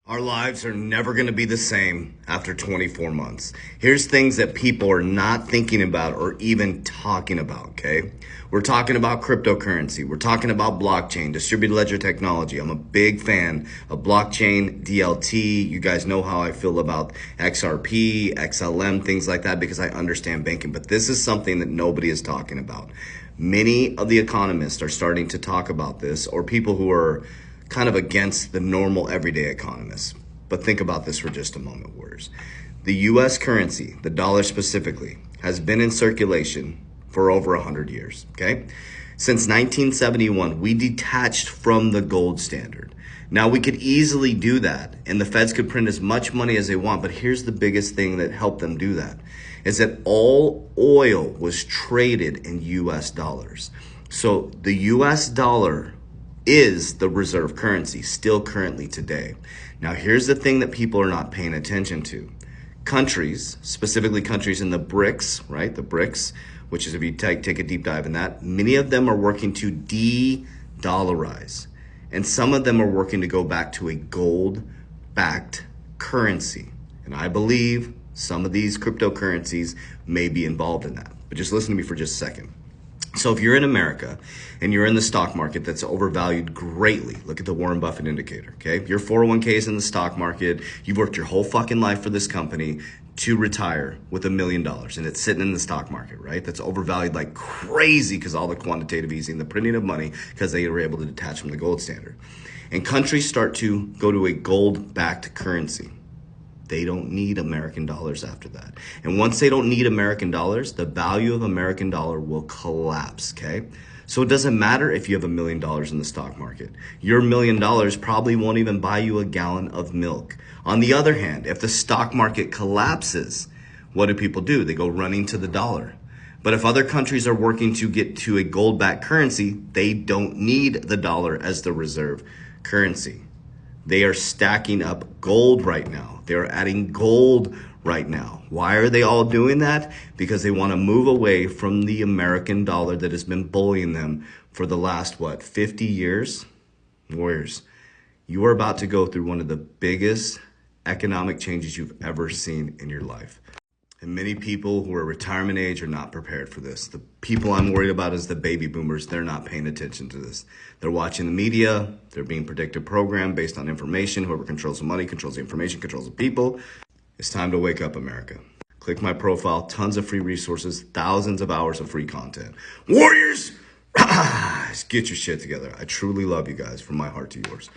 Our lives are never going to be the same after 24 months. Here's things that people are not thinking about or even talking about, okay? We're talking about cryptocurrency. We're talking about blockchain, distributed ledger technology. I'm a big fan of blockchain, DLT. You guys know how I feel about XRP, XLM, things like that because I understand banking. But this is something that nobody is talking about. Many of the economists are starting to talk about this, or people who are kind of against the normal everyday economists. But think about this for just a moment, warriors. The US currency, the dollar specifically, has been in circulation for over 100 years, okay? Since 1971, we detached from the gold standard. Now, we could easily do that, and the feds could print as much money as they want, but here's the biggest thing that helped them do that, is that all oil was traded in US dollars. So the US dollar is the reserve currency still currently today. Now, here's the thing that people are not paying attention to. Countries, specifically countries in the BRICS, right? The BRICS, which is, if you take a deep dive in that, many of them are working to de-dollarize. And some of them are working to go back to a gold-backed currency. And I believe some of these cryptocurrencies may be involved in that. But just listen to me for just a second. So if you're in America and you're in the stock market that's overvalued greatly, look at the Warren Buffett indicator, okay? Your 401k is in the stock market. You've worked your whole fucking life for this company to retire with $1 million, and it's sitting in the stock market, right? That's overvalued like crazy because all the quantitative easing, the printing of money, because they were able to detach from the gold standard. And countries start to go to a gold-backed currency. They don't need American dollars after that. And once they don't need American dollars, the value of American dollar will collapse, okay? So it doesn't matter if you have $1 million in the stock market. Your $1 million probably won't even buy you a gallon of milk. On the other hand, if the stock market collapses, what do people do? They go running to the dollar. But if other countries are working to get to a gold-backed currency, they don't need the dollar as the reserve currency. They are stacking up gold right now. They are adding gold right now. Why are they all doing that? Because they want to move away from the American dollar that has been bullying them for the last, 50 years? Warriors, you are about to go through one of the biggest economic changes you've ever seen in your life. And many people who are retirement age are not prepared for this. The people I'm worried about is the baby boomers. They're not paying attention to this. They're watching the media. They're being predictive programmed based on information. Whoever controls the money, controls the information, controls the people. It's time to wake up, America. Click my profile. Tons of free resources. Thousands of hours of free content. Warriors, get your shit together. I truly love you guys from my heart to yours.